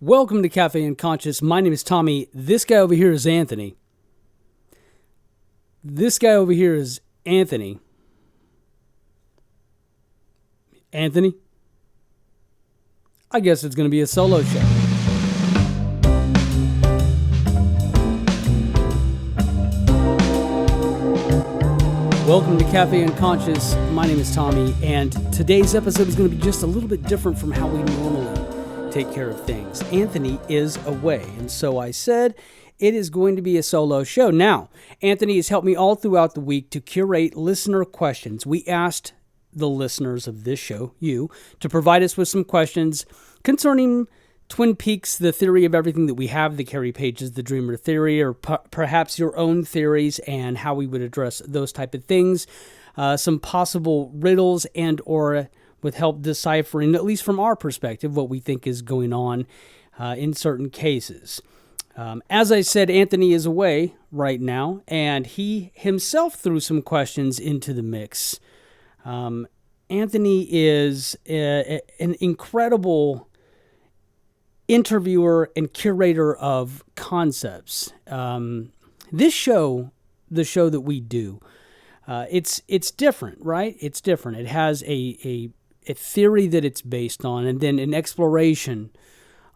Welcome to Café Unconscious. My name is Tommy. This guy over here is Anthony. This guy over here is Anthony. Anthony? I guess it's going to be a solo show. Welcome to Café Unconscious. My name is Tommy, and today's episode is going to be just a little bit different from how we normally take care of things. Anthony is away, and so I said it is going to be a solo show. Now, Anthony has helped me all throughout the week to curate listener questions. We asked the listeners of this show, you, to provide us with some questions concerning Twin Peaks, the theory of everything that we have, the Carrie Pages, the Dreamer theory, or perhaps your own theories and how we would address those type of things, some possible riddles and or with help deciphering, at least from our perspective, what we think is going on in certain cases. As I said, Anthony is away right now, and he himself threw some questions into the mix. Anthony is an incredible interviewer and curator of concepts. This show, the show that we do, it's different, right? It's different. It has a theory that it's based on, and then an exploration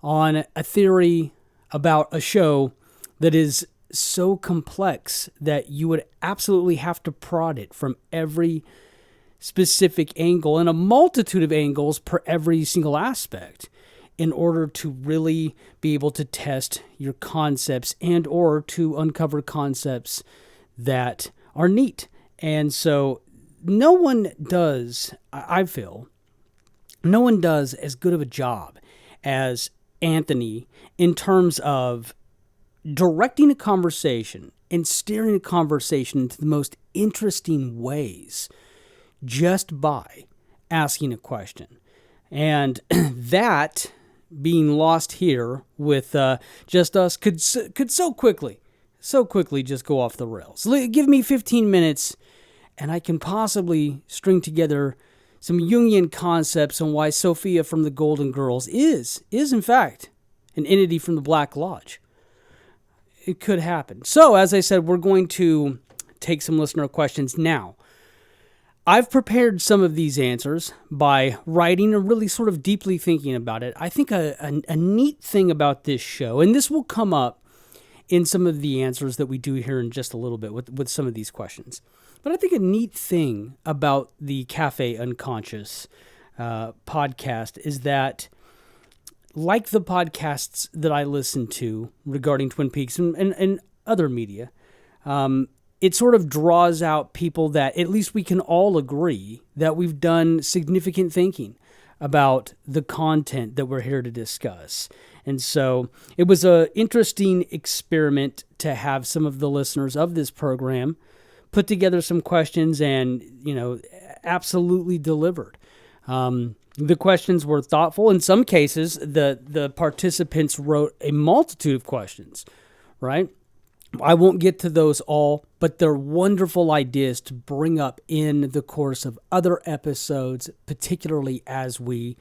on a theory about a show that is so complex that you would absolutely have to prod it from every specific angle and a multitude of angles per every single aspect in order to really be able to test your concepts and or to uncover concepts that are neat. And so no one does, I feel, no one does as good of a job as Anthony in terms of directing a conversation and steering a conversation into the most interesting ways just by asking a question. And that being lost here with just us could so quickly just go off the rails. Give me 15 minutes and I can possibly string together some Jungian concepts on why Sophia from the Golden Girls is in fact an entity from the Black Lodge. It could happen. So, as I said, we're going to take some listener questions now. I've prepared some of these answers by writing and really sort of deeply thinking about it. I think a neat thing about this show, and this will come up in some of the answers that we do here in just a little bit with some of these questions. But I think a neat thing about the Café Unconscious podcast is that, like the podcasts that I listen to regarding Twin Peaks and other media, it sort of draws out people that at least we can all agree that we've done significant thinking about the content that we're here to discuss. And so it was an interesting experiment to have some of the listeners of this program put together some questions and, absolutely delivered. The questions were thoughtful. In some cases, the participants wrote a multitude of questions, right? I won't get to those all, but they're wonderful ideas to bring up in the course of other episodes, particularly as we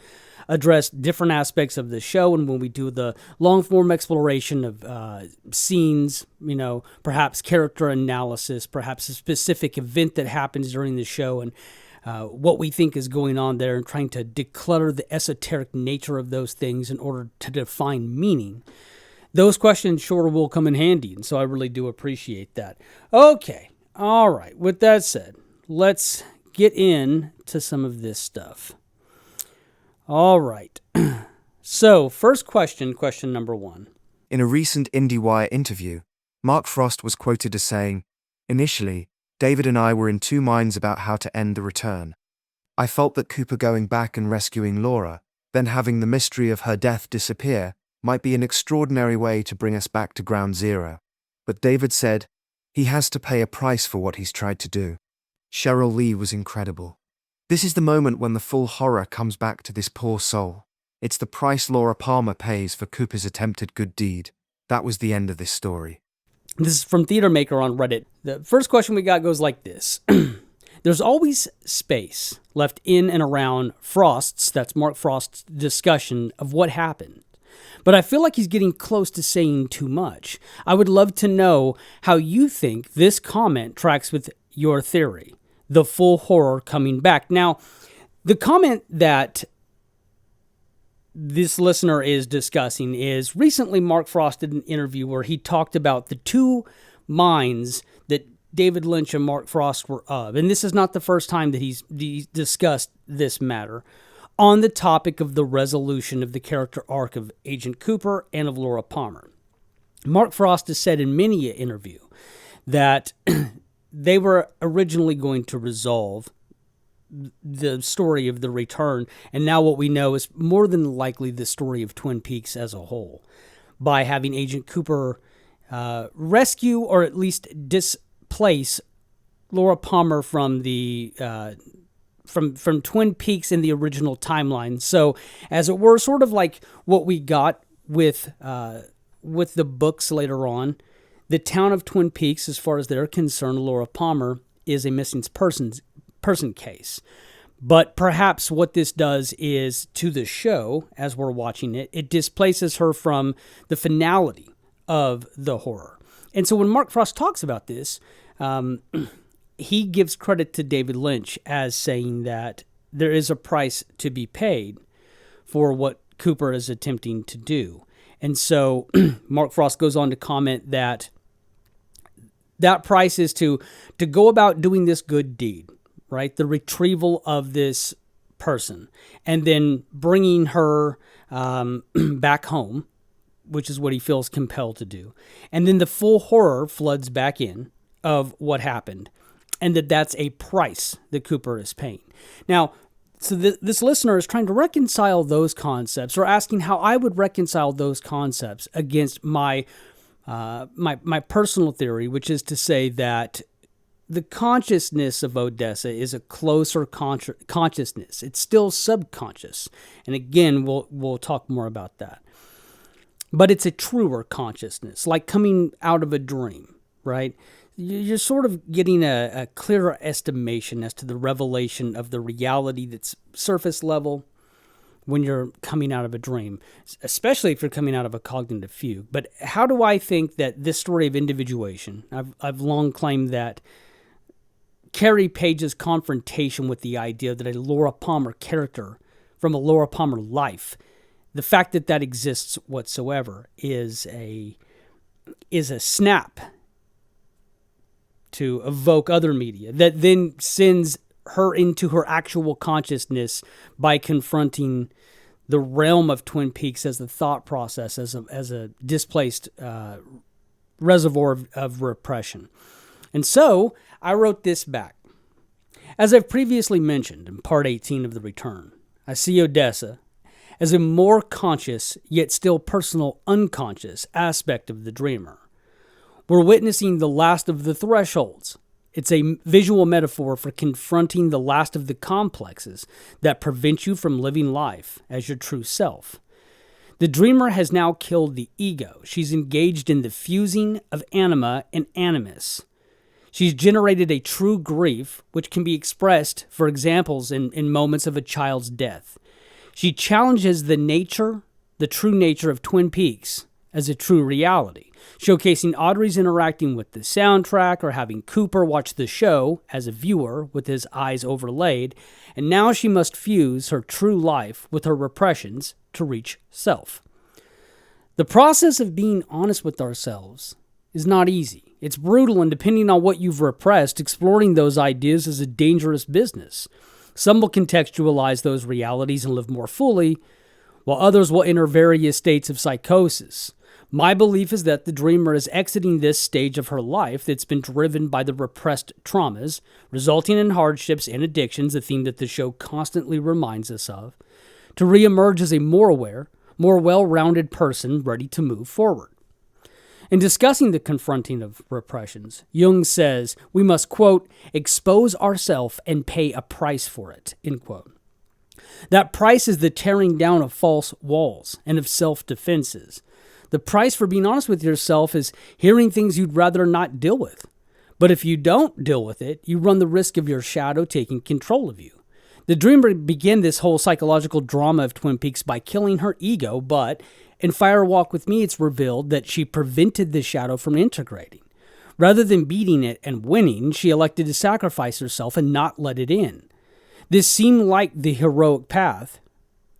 address different aspects of the show and when we do the long-form exploration of scenes, perhaps character analysis, perhaps a specific event that happens during the show and what we think is going on there and trying to declutter the esoteric nature of those things in order to define meaning. Those questions sure will come in handy, and so I really do appreciate that. Okay, all right, with that said, let's get into some of this stuff. All right, so first question number one. In a recent IndieWire interview, Mark Frost was quoted as saying, "Initially, David and I were in two minds about how to end the return. I felt that Cooper going back and rescuing Laura, then having the mystery of her death disappear, might be an extraordinary way to bring us back to ground zero. But David said, he has to pay a price for what he's tried to do." Cheryl Lee was incredible. "This is the moment when the full horror comes back to this poor soul. It's the price Laura Palmer pays for Cooper's attempted good deed. That was the end of this story." This is from Theater Maker on Reddit. The first question we got goes like this. There's always space left in and around Frost's, that's Mark Frost's, discussion of what happened. but I feel like he's getting close to saying too much. I would love to know how you think this comment tracks with your theory, the full horror coming back. Now, the comment that this listener is discussing is recently Mark Frost did an interview where he talked about the two minds that David Lynch and Mark Frost were of. And this is not the first time that he's discussed this matter on the topic of the resolution of the character arc of Agent Cooper and of Laura Palmer. Mark Frost has said in many an interview that they were originally going to resolve the story of the return, and now what we know is more than likely the story of Twin Peaks as a whole, by having Agent Cooper rescue or at least displace Laura Palmer from the from Twin Peaks in the original timeline. So, as it were, sort of like what we got with the books later on, the town of Twin Peaks, as far as they're concerned, Laura Palmer is a missing person case. But perhaps what this does is, to the show, as we're watching it, it displaces her from the finality of the horror. And so when Mark Frost talks about this, he gives credit to David Lynch as saying that there is a price to be paid for what Cooper is attempting to do. And so Mark Frost goes on to comment that that price is to go about doing this good deed, right? The retrieval of this person and then bringing her back home, which is what he feels compelled to do. And then the full horror floods back in of what happened, and that's a price that Cooper is paying. Now, so this listener is trying to reconcile those concepts, or asking how I would reconcile those concepts against my personal theory, which is to say that the consciousness of Odessa is a closer consciousness. It's still subconscious. And again, we'll talk more about that. But it's a truer consciousness, like coming out of a dream, right? You're sort of getting a clearer estimation as to the revelation of the reality that's surface level when you're coming out of a dream, especially if you're coming out of a cognitive fugue. But how do I think that this story of individuation, I've long claimed that Carrie Page's confrontation with the idea that a Laura Palmer character from a Laura Palmer life, the fact that that exists whatsoever, is a snap to evoke other media that then sends her into her actual consciousness by confronting the realm of Twin Peaks as the thought process, as a displaced reservoir of repression. And so I wrote this back. As I've previously mentioned in part 18 of The Return, I see Odessa as a more conscious yet still personal unconscious aspect of the dreamer. We're witnessing the last of the thresholds. It's a visual metaphor for confronting the last of the complexes that prevent you from living life as your true self. The dreamer has now killed the ego. She's engaged in the fusing of anima and animus. She's generated a true grief, which can be expressed, for examples, in moments of a child's death. She challenges the true nature of Twin Peaks as a true reality, showcasing Audrey's interacting with the soundtrack or having Cooper watch the show as a viewer with his eyes overlaid, and now she must fuse her true life with her repressions to reach self. The process of being honest with ourselves is not easy. It's brutal, and depending on what you've repressed, exploring those ideas is a dangerous business. Some will contextualize those realities and live more fully, while others will enter various states of psychosis. My belief is that the dreamer is exiting this stage of her life that's been driven by the repressed traumas, resulting in hardships and addictions, a theme that the show constantly reminds us of, to reemerge as a more aware, more well-rounded person ready to move forward. In discussing the confronting of repressions, Jung says we must, quote, expose ourselves and pay a price for it, end quote. That price is the tearing down of false walls and of self-defenses. The price for being honest with yourself is hearing things you'd rather not deal with. But if you don't deal with it, you run the risk of your shadow taking control of you. The dreamer began this whole psychological drama of Twin Peaks by killing her ego, but In Fire Walk with Me, it's revealed that she prevented the shadow from integrating. Rather than beating it and winning, she elected to sacrifice herself and not let it in. This seemed like the heroic path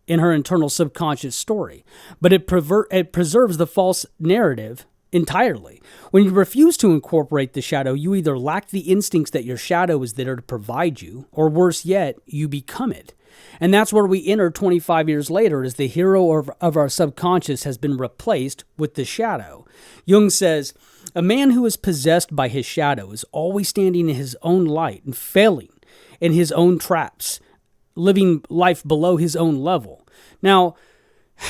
in her internal subconscious story, but it preserves the false narrative entirely. When you refuse to incorporate the shadow, you either lack the instincts that your shadow is there to provide you, or worse yet, you become it. And that's where we enter 25 years later, as the hero of our subconscious has been replaced with the shadow. Jung says, a man who is possessed by his shadow is always standing in his own light and failing in his own traps, living life below his own level. Now,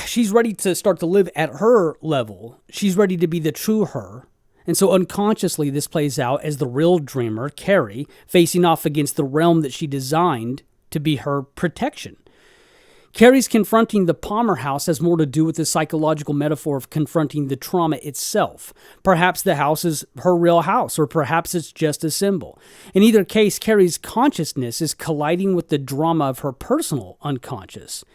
she's ready to start to live at her level. She's ready to be the true her. And so unconsciously, this plays out as the real dreamer, Carrie, facing off against the realm that she designed to be her protection. Carrie's confronting the Palmer house has more to do with the psychological metaphor of confronting the trauma itself. Perhaps the house is her real house, or perhaps it's just a symbol. In either case, Carrie's consciousness is colliding with the drama of her personal unconscious.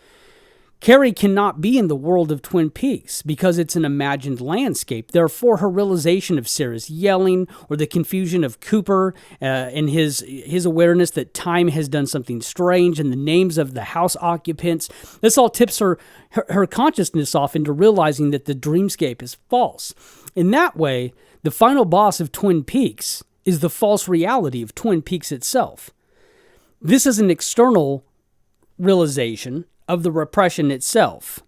Carrie cannot be in the world of Twin Peaks because it's an imagined landscape. Therefore, her realization of Sarah's yelling or the confusion of Cooper and his awareness that time has done something strange and the names of the house occupants, this all tips her consciousness off into realizing that the dreamscape is false. In that way, the final boss of Twin Peaks is the false reality of Twin Peaks itself. This is an external realization of the repression itself.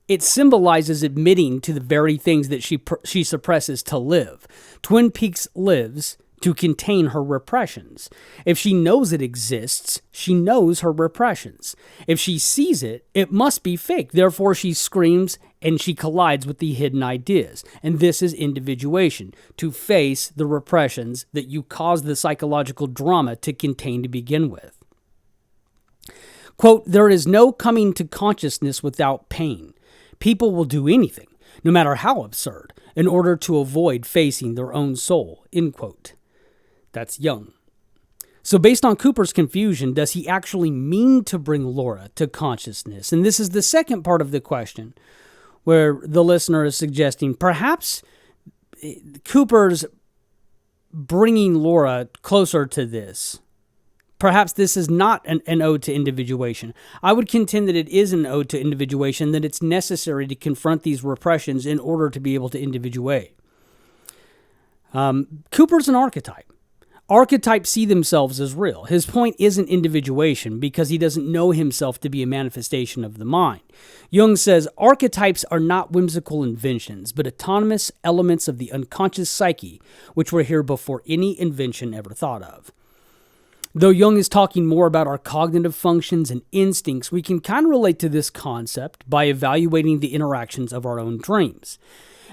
It symbolizes admitting to the very things that she suppresses to live. Twin Peaks lives to contain her repressions. If she knows it exists, she knows her repressions. If she sees it, it must be fake. Therefore, she screams and she collides with the hidden ideas. And this is individuation, to face the repressions that you cause the psychological drama to contain to begin with. Quote, there is no coming to consciousness without pain. People will do anything, no matter how absurd, in order to avoid facing their own soul, end quote. That's Jung. So based on Cooper's confusion, does he actually mean to bring Laura to consciousness? And this is the second part of the question, where the listener is suggesting perhaps Cooper's bringing Laura closer to this. Perhaps this is not an ode to individuation. I would contend that it is an ode to individuation, that it's necessary to confront these repressions in order to be able to individuate. Cooper's an archetype. Archetypes see themselves as real. His point isn't individuation because he doesn't know himself to be a manifestation of the mind. Jung says archetypes are not whimsical inventions, but autonomous elements of the unconscious psyche, which were here before any invention ever thought of. Though Jung is talking more about our cognitive functions and instincts, we can kind of relate to this concept by evaluating the interactions of our own dreams.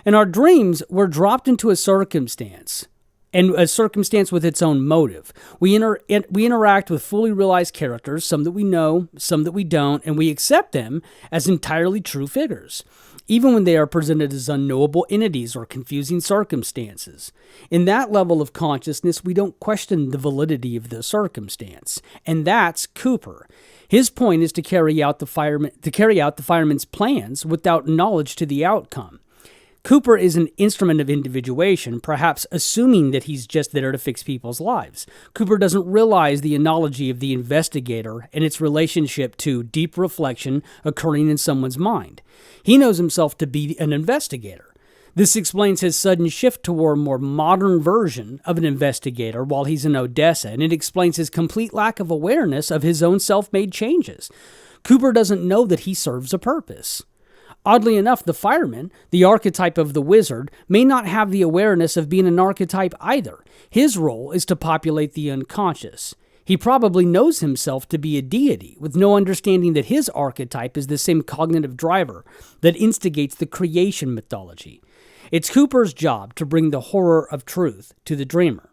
In our dreams, we're dropped into a circumstance, and a circumstance with its own motive. We interact with fully realized characters, some that we know, some that we don't, and we accept them as entirely true figures, even when they are presented as unknowable entities or confusing circumstances. In that level of consciousness, we don't question the validity of the circumstance, and that's Cooper. His point is to carry out the fireman's plans without knowledge to the outcome. Cooper is an instrument of individuation, perhaps assuming that he's just there to fix people's lives. Cooper doesn't realize the analogy of the investigator and its relationship to deep reflection occurring in someone's mind. He knows himself to be an investigator. This explains his sudden shift toward a more modern version of an investigator while he's in Odessa, and it explains his complete lack of awareness of his own self-made changes. Cooper doesn't know that he serves a purpose. Oddly enough, the fireman, the archetype of the wizard, may not have the awareness of being an archetype either. His role is to populate the unconscious. He probably knows himself to be a deity, with no understanding that his archetype is the same cognitive driver that instigates the creation mythology. It's Cooper's job to bring the horror of truth to the dreamer.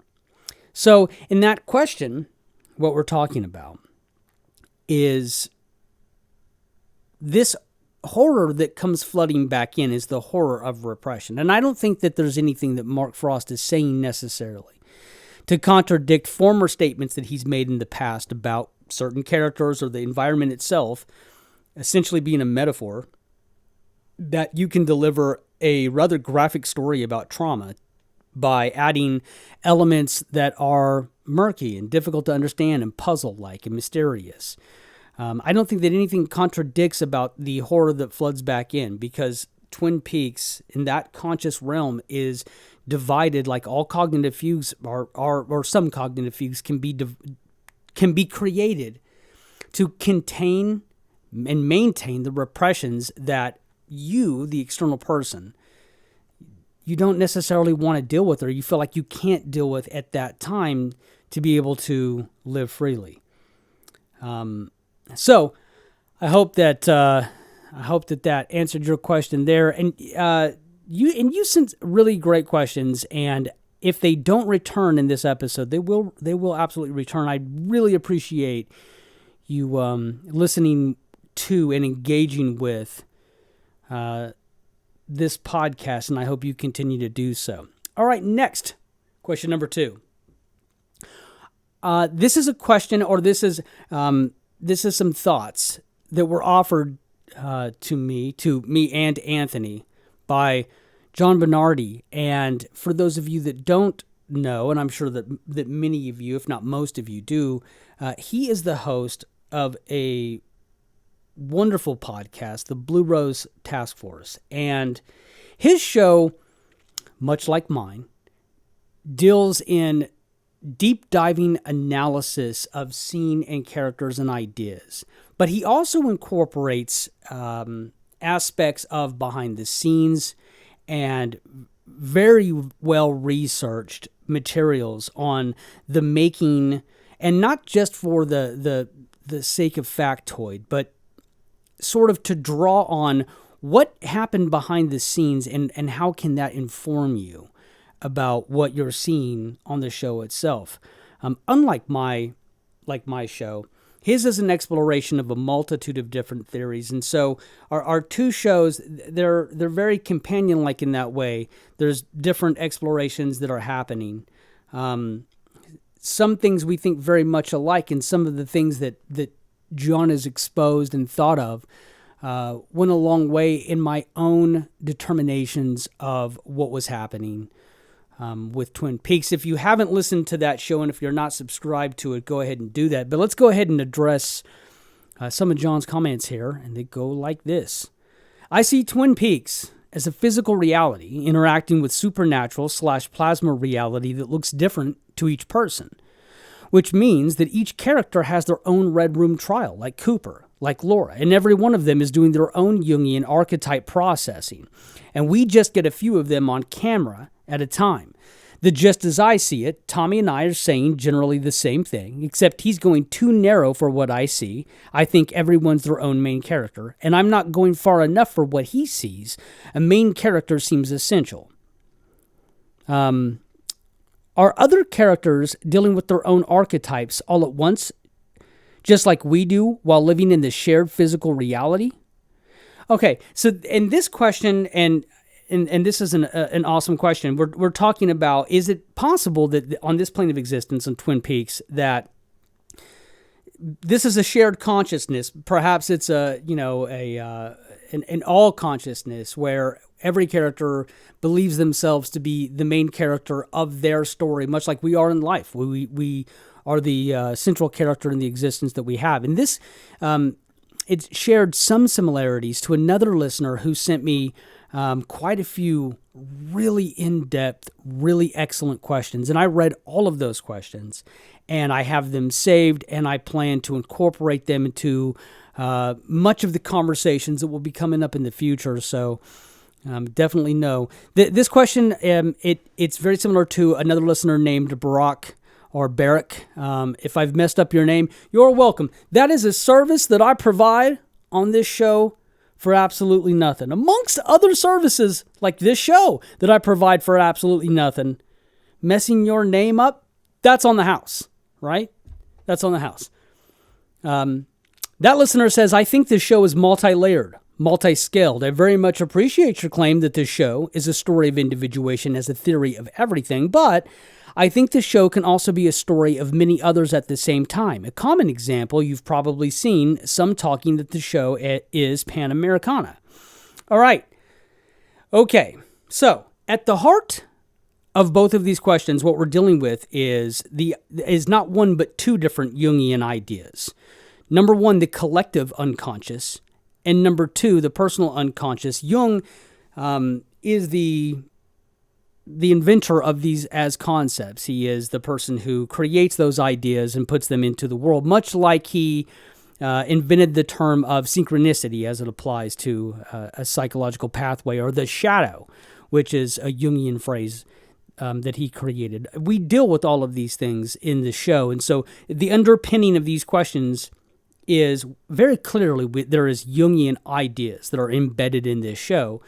So, in that question, what we're talking about is this horror that comes flooding back in is the horror of repression. And I don't think that there's anything that Mark Frost is saying necessarily to contradict former statements that he's made in the past about certain characters or the environment itself essentially being a metaphor that you can deliver a rather graphic story about trauma by adding elements that are murky and difficult to understand and puzzle-like and mysterious. I don't think that anything contradicts about the horror that floods back in, because Twin Peaks in that conscious realm is divided, like all cognitive fugues or some cognitive fugues can be created to contain and maintain the repressions that you, the external person, you don't necessarily want to deal with, or you feel like you can't deal with at that time to be able to live freely. So I hope that that answered your question there, and you sent really great questions. And if they don't return in this episode, they will absolutely return. I really appreciate you listening to and engaging with this podcast, and I hope you continue to do so. All right, next question number 2. This is a question, or this is some thoughts that were offered to me and Anthony by John Bernardi. And for those of you that don't know, and I'm sure that many of you, if not most of you, do, he is the host of a wonderful podcast, the Blue Rose Task Force. And his show, much like mine, deals in deep diving analysis of scene and characters and ideas. But he also incorporates aspects of behind the scenes and very well researched materials on the making, and not just for the sake of factoid, but sort of to draw on what happened behind the scenes and how can that inform you about what you're seeing on the show itself. Unlike my show, his is an exploration of a multitude of different theories. And so our two shows, they're very companion-like in that way. There's different explorations that are happening. Some things we think very much alike, and some of the things that John has exposed and thought of went a long way in my own determinations of what was happening with Twin Peaks. If you haven't listened to that show, and if you're not subscribed to it, go ahead and do that. But let's go ahead and address some of John's comments here, and they go like this. I see Twin Peaks as a physical reality interacting with supernatural/plasma reality that looks different to each person, which means that each character has their own red room trial, like Cooper, like Laura, and every one of them is doing their own Jungian archetype processing, and we just get a few of them on camera at a time. That just as I see it, Tommy and I are saying generally the same thing, except he's going too narrow for what I see. I think everyone's their own main character, and I'm not going far enough for what he sees. A main character seems essential. Are other characters dealing with their own archetypes all at once, just like we do, while living in the shared physical reality? Okay, so in this question, and this is an awesome question. We're talking about, is it possible that on this plane of existence on Twin Peaks that this is a shared consciousness? Perhaps it's an all consciousness where every character believes themselves to be the main character of their story, much like we are in life. We are the central character in the existence that we have. And this, it shared some similarities to another listener who sent me quite a few really in-depth, really excellent questions. And I read all of those questions, and I have them saved, and I plan to incorporate them into much of the conversations that will be coming up in the future. So definitely know. This question, it's very similar to another listener named Barack or Barrick. If I've messed up your name, you're welcome. That is a service that I provide on this show for absolutely nothing. Amongst other services like this show that I provide for absolutely nothing, messing your name up, that's on the house, right? That's on the house. That listener says, I think this show is multi-layered, multi-scaled. I very much appreciate your claim that this show is a story of individuation as a theory of everything, but I think the show can also be a story of many others at the same time. A common example, you've probably seen some talking that the show is Pan-Americana. All right. Okay. So at the heart of both of these questions, what we're dealing with is not one but two different Jungian ideas. Number one, the collective unconscious, and number two, the personal unconscious. Jung is the inventor of these as concepts. He is the person who creates those ideas and puts them into the world, much like he invented the term of synchronicity as it applies to a psychological pathway, or the shadow, which is a Jungian phrase that he created. We deal with all of these things in the show, and so the underpinning of these questions is very clearly there is Jungian ideas that are embedded in this show.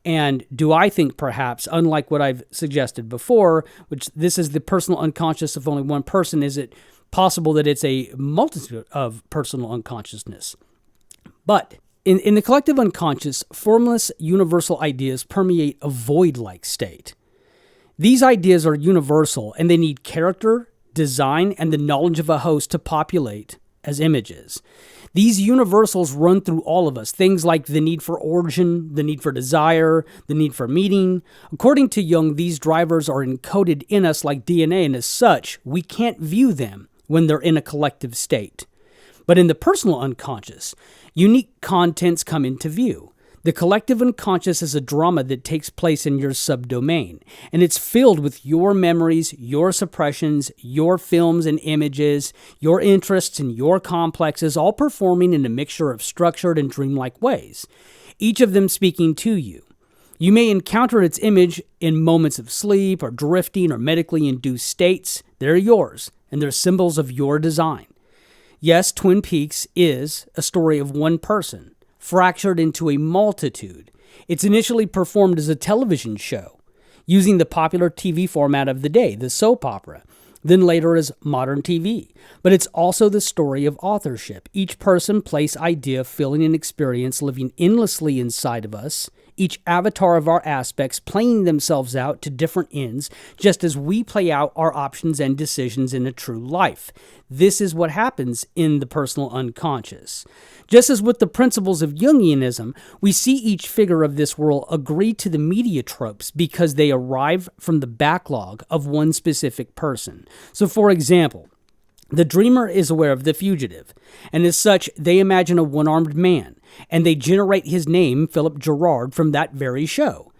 And do I think perhaps, unlike what I've suggested before, which this is the personal unconscious of only one person, is it possible that it's a multitude of personal unconsciousness? But in the collective unconscious, formless universal ideas permeate a void-like state. These ideas are universal, and they need character, design, and the knowledge of a host to populate as images. These universals run through all of us, things like the need for origin, the need for desire, the need for meaning. According to Jung, these drivers are encoded in us like DNA, and as such, we can't view them when they're in a collective state. But in the personal unconscious, unique contents come into view. The collective unconscious is a drama that takes place in your subdomain, and it's filled with your memories, your suppressions, your films and images, your interests and your complexes, all performing in a mixture of structured and dreamlike ways, each of them speaking to you. You may encounter its image in moments of sleep or drifting or medically induced states. They're yours, and they're symbols of your design. Yes, Twin Peaks is a story of one person, fractured into a multitude. It's initially performed as a television show, using the popular TV format of the day, the soap opera, then later as modern TV. But it's also the story of authorship. Each person, place, idea, feeling, and experience living endlessly inside of us, each avatar of our aspects playing themselves out to different ends, just as we play out our options and decisions in a true life. This is what happens in the personal unconscious. Just as with the principles of Jungianism, we see each figure of this world agree to the media tropes because they arrive from the backlog of one specific person. So, for example, the dreamer is aware of the fugitive, and as such, they imagine a one-armed man, and they generate his name, Philip Gerard, from that very show.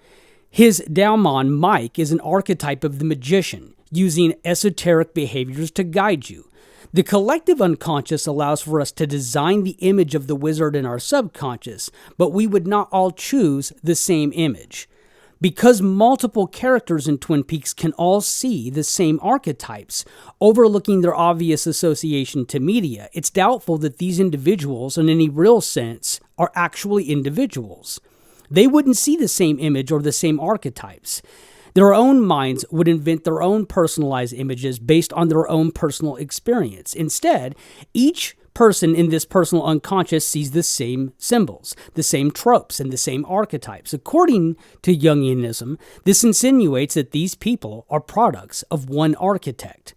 His daimon, Mike, is an archetype of the magician, using esoteric behaviors to guide you. The collective unconscious allows for us to design the image of the wizard in our subconscious, but we would not all choose the same image. Because multiple characters in Twin Peaks can all see the same archetypes, overlooking their obvious association to media, it's doubtful that these individuals, in any real sense, are actually individuals. They wouldn't see the same image or the same archetypes. Their own minds would invent their own personalized images based on their own personal experience. Instead, each person in this personal unconscious sees the same symbols, the same tropes, and the same archetypes. According to Jungianism, this insinuates that these people are products of one architect.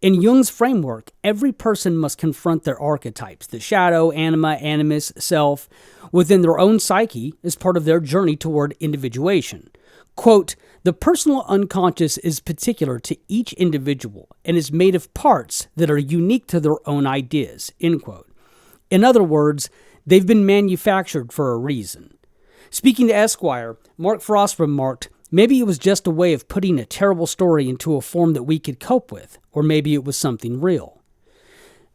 In Jung's framework, every person must confront their archetypes, the shadow, anima, animus, self, within their own psyche as part of their journey toward individuation. Quote, the personal unconscious is particular to each individual and is made of parts that are unique to their own ideas, end quote. In other words, they've been manufactured for a reason. Speaking to Esquire, Mark Frost remarked, maybe it was just a way of putting a terrible story into a form that we could cope with, or maybe it was something real.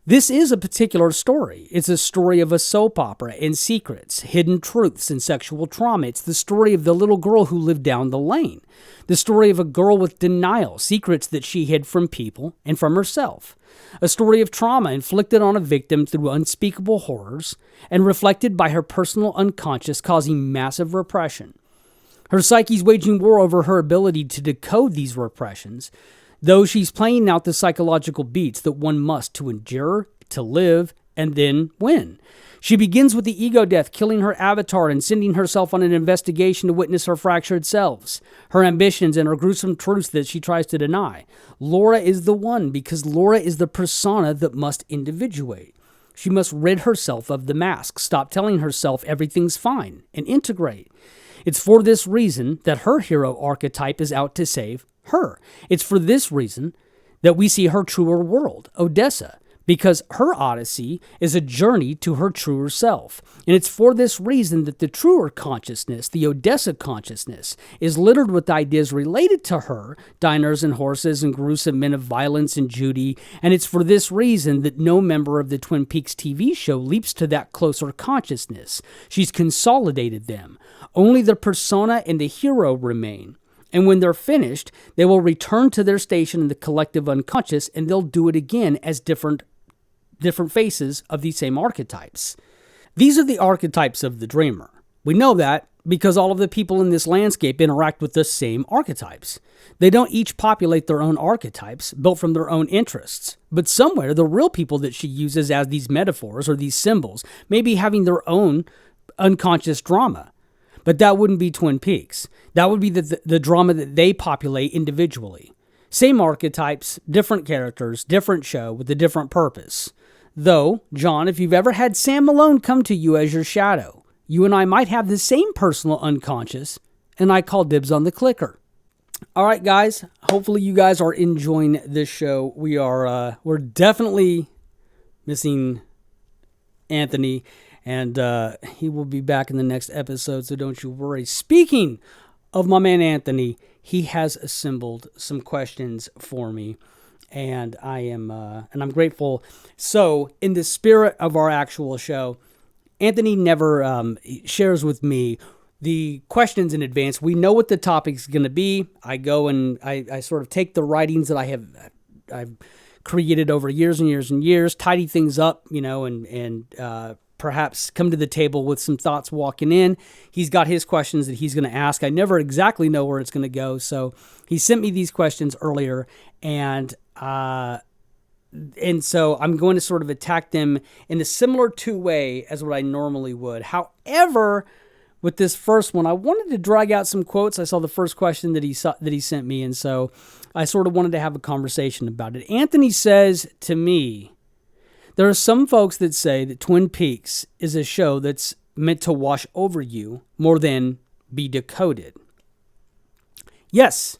This is a particular story. It's a story of a soap opera and secrets, hidden truths, and sexual trauma. It's the story of the little girl who lived down the lane. The story of a girl with denial, secrets that she hid from people and from herself. A story of trauma inflicted on a victim through unspeakable horrors and reflected by her personal unconscious, causing massive repression. Her psyche's waging war over her ability to decode these repressions, though she's playing out the psychological beats that one must to endure, to live, and then win. She begins with the ego death, killing her avatar and sending herself on an investigation to witness her fractured selves, her ambitions, and her gruesome truths that she tries to deny. Laura is the one because Laura is the persona that must individuate. She must rid herself of the mask, stop telling herself everything's fine, and integrate. It's for this reason that her hero archetype is out to save her. It's for this reason that we see her truer world, Odessa, because her odyssey is a journey to her truer self. And it's for this reason that the truer consciousness, the Odessa consciousness, is littered with ideas related to her, diners and horses and gruesome men of violence and Judy. And it's for this reason that no member of the Twin Peaks TV show leaps to that closer consciousness. She's consolidated them. Only the persona and the hero remain. And when they're finished, they will return to their station in the collective unconscious, and they'll do it again as different faces of these same archetypes. These are the archetypes of the dreamer. We know that because all of the people in this landscape interact with the same archetypes. They don't each populate their own archetypes, built from their own interests. But somewhere, the real people that she uses as these metaphors or these symbols may be having their own unconscious drama. But that wouldn't be Twin Peaks. That would be the drama that they populate individually. Same archetypes, different characters, different show with a different purpose. Though, John, if you've ever had Sam Malone come to you as your shadow, you and I might have the same personal unconscious, and I call dibs on the clicker. All right, guys. Hopefully you guys are enjoying this show. We're definitely missing Anthony, and he will be back in the next episode, so don't you worry. Speaking of my man Anthony, he has assembled some questions for me, and I'm grateful. So, in the spirit of our actual show, Anthony never shares with me the questions in advance. We know what the topic's going to be. I go and I sort of take the writings that I've created over years and years and years, tidy things up, and perhaps come to the table with some thoughts walking in. He's got his questions that he's going to ask. I never exactly know where it's going to go. So he sent me these questions earlier, and so I'm going to sort of attack them in a similar way as what I normally would. However, with this first one, I wanted to drag out some quotes. I saw the first question that he sent me, and so I sort of wanted to have a conversation about it. Anthony says to me, there are some folks that say that Twin Peaks is a show that's meant to wash over you more than be decoded. Yes,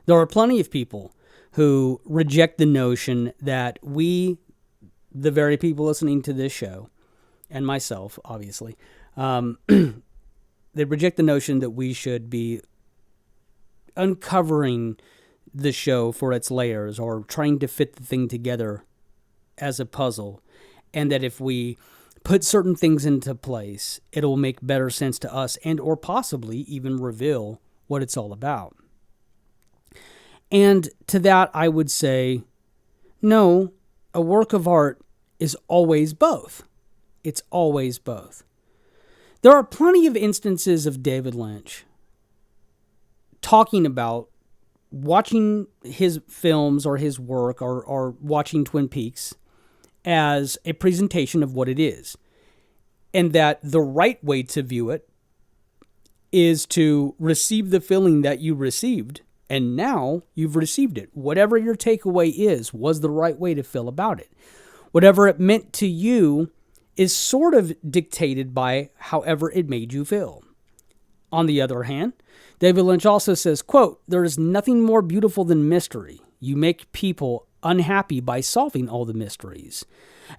there are plenty of people who reject the notion that we, the very people listening to this show, and myself, obviously, they reject the notion that we should be uncovering the show for its layers or trying to fit the thing together as a puzzle, and that if we put certain things into place, it'll make better sense to us and or possibly even reveal what it's all about. And to that, I would say, no, a work of art is always both. It's always both. There are plenty of instances of David Lynch talking about watching his films or his work or watching Twin Peaks as a presentation of what it is. And that the right way to view it is to receive the feeling that you received, and now you've received it. Whatever your takeaway was the right way to feel about it. Whatever it meant to you is sort of dictated by however it made you feel. On the other hand, David Lynch also says, quote, "There is nothing more beautiful than mystery. You make people unhappy by solving all the mysteries.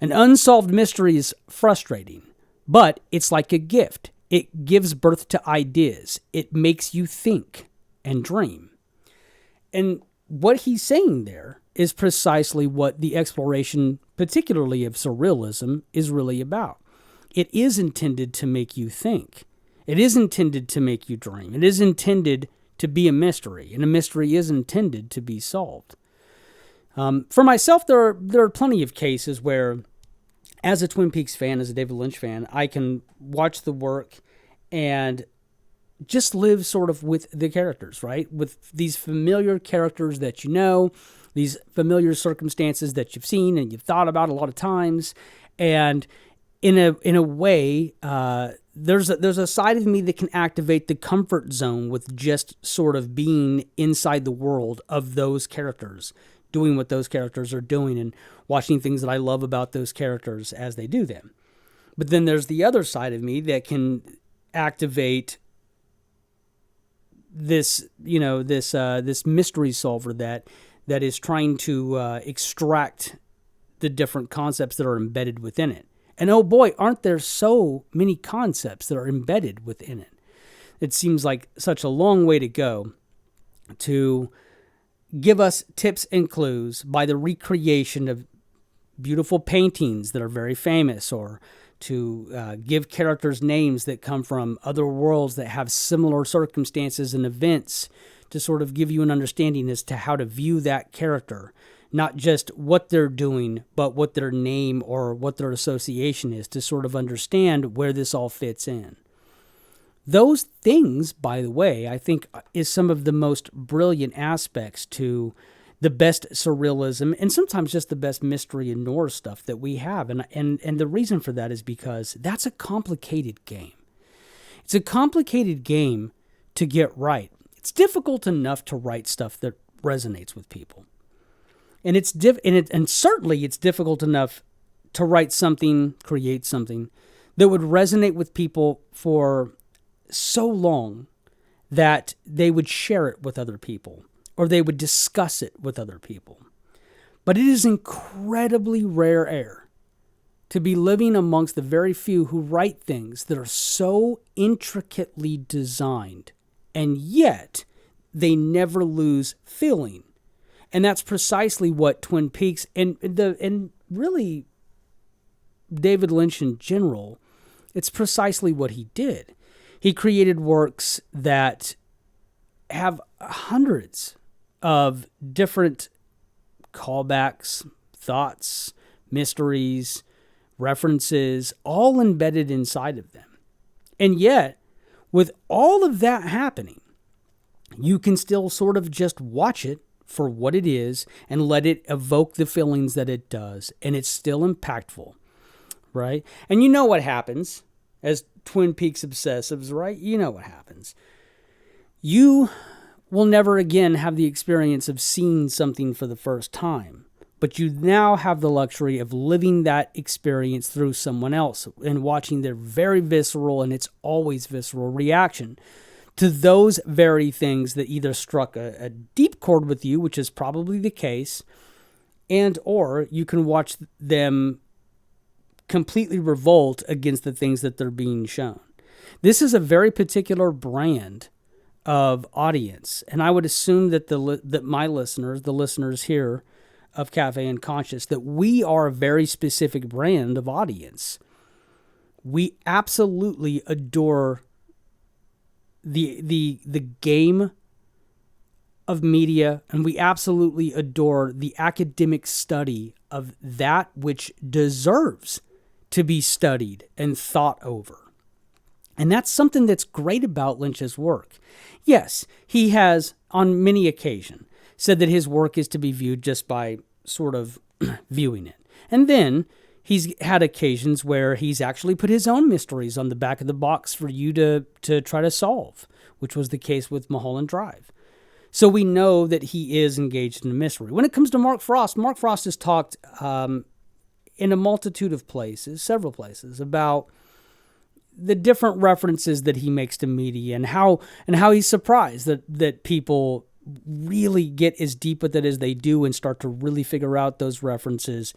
An unsolved mystery is frustrating, but it's like a gift. It gives birth to ideas. It makes you think and dream." And what he's saying there is precisely what the exploration, particularly of surrealism, is really about. It is intended to make you think. It is intended to make you dream. It is intended to be a mystery, and a mystery is intended to be solved. For myself, there are plenty of cases where, as a Twin Peaks fan, as a David Lynch fan, I can watch the work and just live sort of with the characters, right? With these familiar characters that you know, these familiar circumstances that you've seen and you've thought about a lot of times. And in a way, there's a side of me that can activate the comfort zone with just sort of being inside the world of those characters, doing what those characters are doing and watching things that I love about those characters as they do them. But then there's the other side of me that can activate this, this mystery solver that is trying to extract the different concepts that are embedded within it. And oh boy, aren't there so many concepts that are embedded within it? It seems like such a long way to go to give us tips and clues by the recreation of beautiful paintings that are very famous, or to give characters names that come from other worlds that have similar circumstances and events, to sort of give you an understanding as to how to view that character. Not just what they're doing, but what their name or what their association is, to sort of understand where this all fits in. Those things, by the way, I think is some of the most brilliant aspects to the best surrealism, and sometimes just the best mystery and noir stuff that we have. And the reason for that is because that's a complicated game. It's a complicated game to get right. It's difficult enough to write stuff that resonates with people. And certainly it's difficult enough to write something, create something that would resonate with people for so long that they would share it with other people, or they would discuss it with other people. But it is incredibly rare air to be living amongst the very few who write things that are so intricately designed, and yet they never lose feeling. And that's precisely what Twin Peaks and really David Lynch in general, it's precisely what he did. He created works that have hundreds of different callbacks, thoughts, mysteries, references, all embedded inside of them. And yet, with all of that happening, you can still sort of just watch it for what it is and let it evoke the feelings that it does, and it's still impactful, right? And you know what happens as Twin Peaks obsessives, right? You know what happens. You will never again have the experience of seeing something for the first time, but you now have the luxury of living that experience through someone else and watching their very visceral, and it's always visceral, reaction to those very things that either struck a deep chord with you, which is probably the case, and or you can watch them completely revolt against the things that they're being shown. This is a very particular brand of audience, and I would assume that that my listeners, the listeners here of Café Unconscious, that we are a very specific brand of audience. We absolutely adore the game of media, and we absolutely adore the academic study of that which deserves to be studied and thought over. And that's something that's great about Lynch's work. Yes, he has, on many occasions, said that his work is to be viewed just by sort of viewing it. And then he's had occasions where he's actually put his own mysteries on the back of the box for you to try to solve, which was the case with Mulholland Drive. So we know that he is engaged in a mystery. When it comes to Mark Frost has talked in a multitude of places, several places, about the different references that he makes to media and how he's surprised that people really get as deep with it as they do and start to really figure out those references.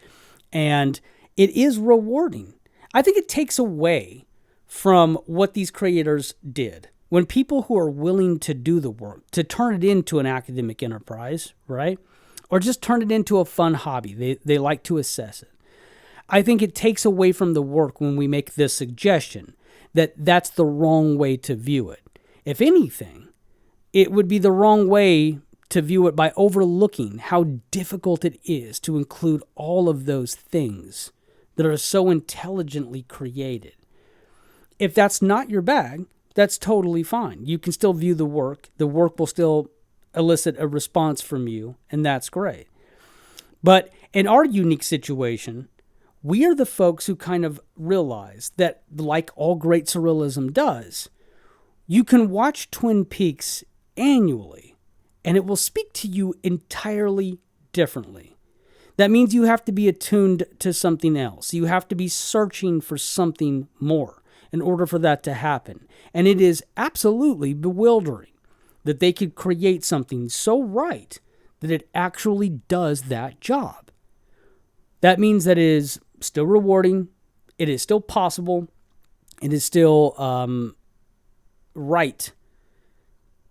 And it is rewarding. I think it takes away from what these creators did. When people who are willing to do the work, to turn it into an academic enterprise, right? Or just turn it into a fun hobby. They like to assess it. I think it takes away from the work when we make this suggestion that that's the wrong way to view it. If anything, it would be the wrong way to view it by overlooking how difficult it is to include all of those things that are so intelligently created. If that's not your bag, that's totally fine. You can still view the work. The work will still elicit a response from you, and that's great. But in our unique situation, we are the folks who kind of realize that, like all great surrealism does, you can watch Twin Peaks annually, and it will speak to you entirely differently. That means you have to be attuned to something else. You have to be searching for something more in order for that to happen. And it is absolutely bewildering that they could create something so right that it actually does that job. That means that it is still rewarding, it is still possible, it is still right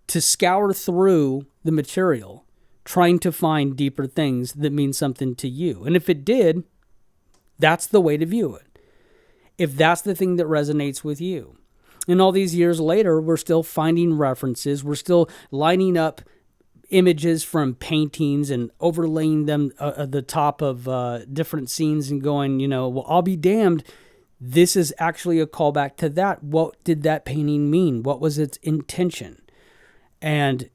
to scour through the material, trying to find deeper things that mean something to you. And if it did, that's the way to view it. If that's the thing that resonates with you. And all these years later, we're still finding references. We're still lining up images from paintings and overlaying them at the top of different scenes and going, well, I'll be damned. This is actually a callback to that. What did that painting mean? What was its intention? And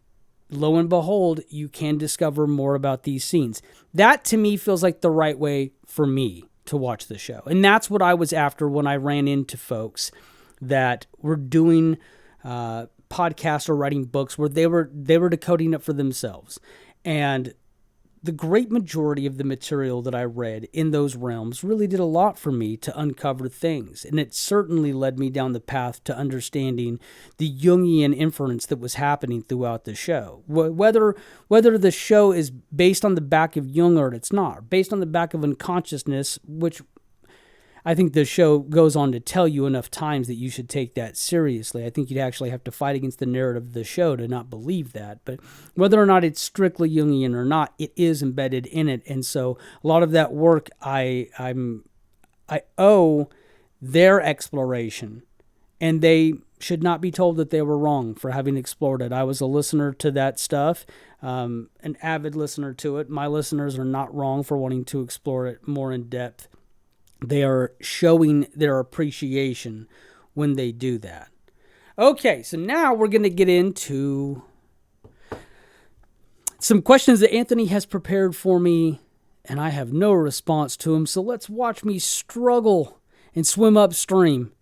lo and behold, you can discover more about these scenes. That, to me, feels like the right way for me to watch the show. And that's what I was after when I ran into folks that were doing podcasts or writing books where they were decoding it for themselves. And the great majority of the material that I read in those realms really did a lot for me to uncover things. And it certainly led me down the path to understanding the Jungian inference that was happening throughout the show. Whether the show is based on the back of Jung or it's not, based on the back of unconsciousness, which I think the show goes on to tell you enough times that you should take that seriously. I think you'd actually have to fight against the narrative of the show to not believe that. But whether or not it's strictly Jungian or not, it is embedded in it. And so a lot of that work I owe their exploration. And they should not be told that they were wrong for having explored it. I was a listener to that stuff, an avid listener to it. My listeners are not wrong for wanting to explore it more in depth. They are showing their appreciation when they do that. Okay, so now we're going to get into some questions that Anthony has prepared for me, and I have no response to them. So let's watch me struggle and swim upstream,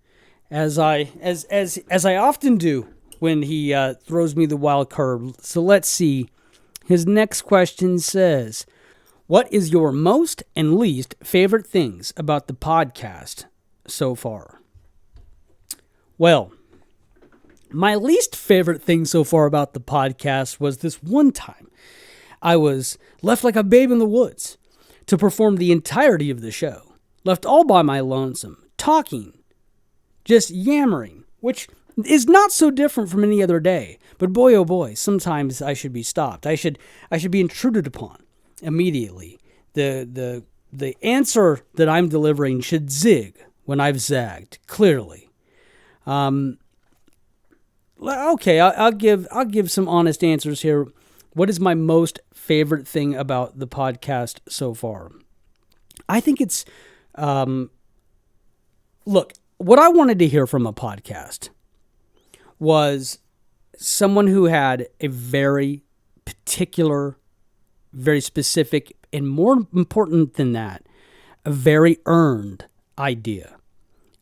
as I often do when he throws me the wild curve. So let's see. His next question says, what is your most and least favorite things about the podcast so far? Well, my least favorite thing so far about the podcast was this one time I was left like a babe in the woods to perform the entirety of the show, left all by my lonesome, talking, just yammering, which is not so different from any other day. But boy, oh boy, sometimes I should be stopped. I should be intruded upon immediately. The answer that I'm delivering should zig when I've zagged, clearly. Okay, I'll give some honest answers here. What is my most favorite thing about the podcast so far? I think it's look, what I wanted to hear from a podcast was someone who had a very particular, very specific, and more important than that, a very earned idea.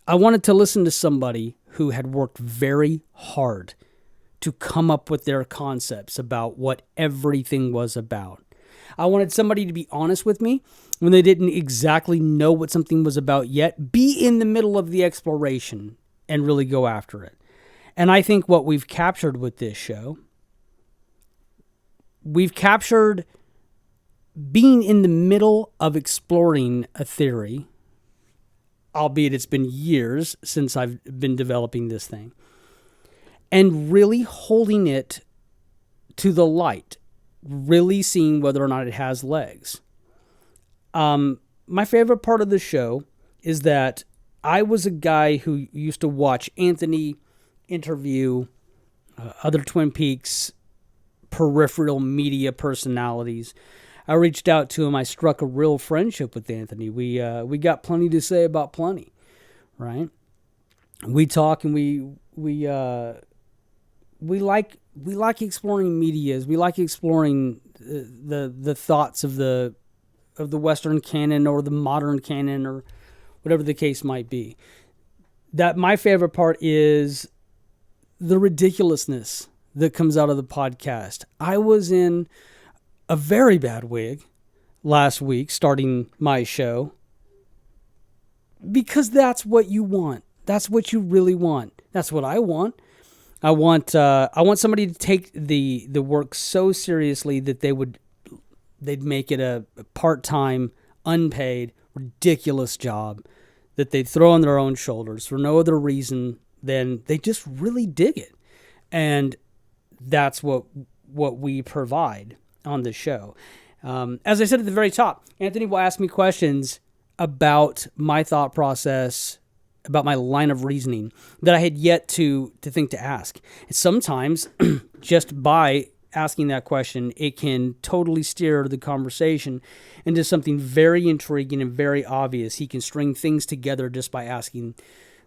I wanted to listen to somebody who had worked very hard to come up with their concepts about what everything was about. I wanted somebody to be honest with me when they didn't exactly know what something was about yet, be in the middle of the exploration and really go after it. And I think what we've captured with this show, we've captured being in the middle of exploring a theory, albeit it's been years since I've been developing this thing, and really holding it to the light, really seeing whether or not it has legs. My favorite part of the show is that I was a guy who used to watch Anthony interview other Twin Peaks peripheral media personalities. I reached out to him. I struck a real friendship with Anthony. We got plenty to say about plenty, right? We talk and we like exploring medias. We like exploring the thoughts of the Western canon or the modern canon or whatever the case might be. That my favorite part is the ridiculousness that comes out of the podcast. I was in a very bad wig last week, starting my show, because that's what you want. That's what you really want. That's what I want. I want somebody to take the work so seriously that they'd make it a part-time, unpaid, ridiculous job that they'd throw on their own shoulders for no other reason than they just really dig it. And that's what we provide on the show. As I said at the very top, Anthony will ask me questions about my thought process, about my line of reasoning that I had yet to think to ask. And sometimes just by asking that question, it can totally steer the conversation into something very intriguing and very obvious. He can string things together just by asking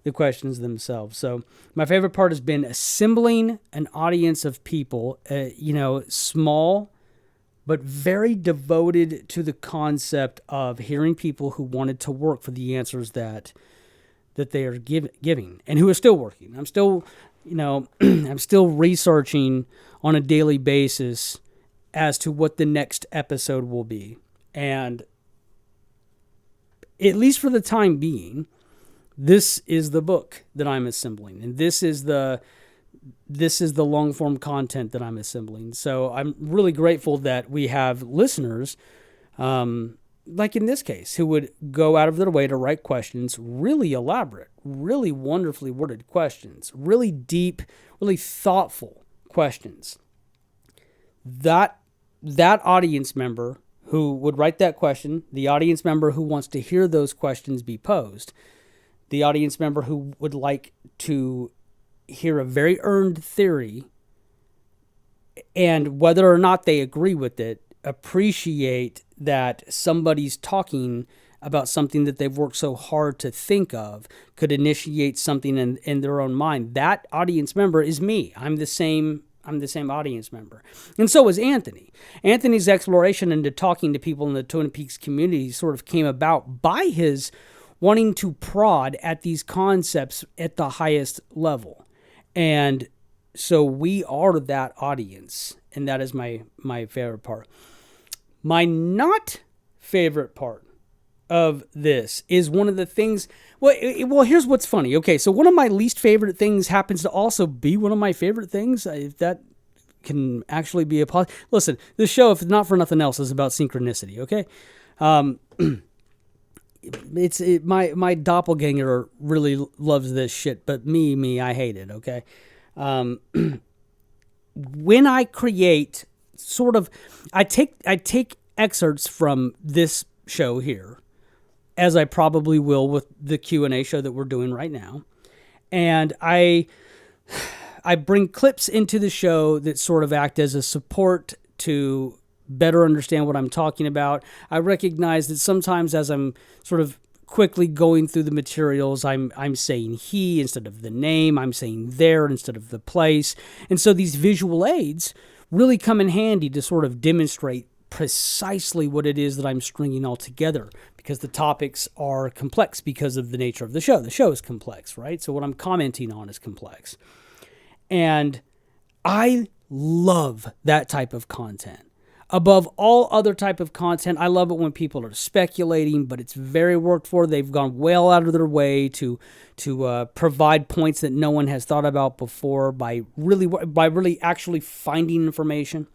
the questions themselves. So my favorite part has been assembling an audience of people, small, but very devoted to the concept of hearing people who wanted to work for the answers that they are giving, and who are still working. I'm still, I'm still researching on a daily basis as to what the next episode will be. And at least for the time being, this is the book that I'm assembling, and this is the long form content that I'm assembling. So I'm really grateful that we have listeners, like in this case, who would go out of their way to write questions, really elaborate, really wonderfully worded questions, really deep, really thoughtful questions. That audience member who would write that question, the audience member who wants to hear those questions be posed, the audience member who would like to hear a very earned theory, and whether or not they agree with it, appreciate that somebody's talking about something that they've worked so hard to think of, could initiate something in their own mind. That audience member is me. I'm the same audience member. And so is Anthony. Anthony's exploration into talking to people in the Twin Peaks community sort of came about by his wanting to prod at these concepts at the highest level. And so we are that audience, and that is my favorite part. My not favorite part of this is one of the things, well, here's what's funny. Okay, so one of my least favorite things happens to also be one of my favorite things, if that can actually be a positive. Listen, this show, if it's not for nothing else, is about synchronicity, okay? My doppelganger really loves this shit, but me, I hate it, okay? When I create I take excerpts from this show here, as I probably will with the Q&A show that we're doing right now, and I bring clips into the show that sort of act as a support to better understand what I'm talking about. I recognize that sometimes as I'm sort of quickly going through the materials, I'm saying he instead of the name, I'm saying there instead of the place. And so these visual aids really come in handy to sort of demonstrate precisely what it is that I'm stringing all together, because the topics are complex because of the nature of the show. The show is complex, right? So what I'm commenting on is complex. And I love that type of content. Above all other type of content, I love it when people are speculating, but it's very worked for. They've gone well out of their way to provide points that no one has thought about before by really actually finding information,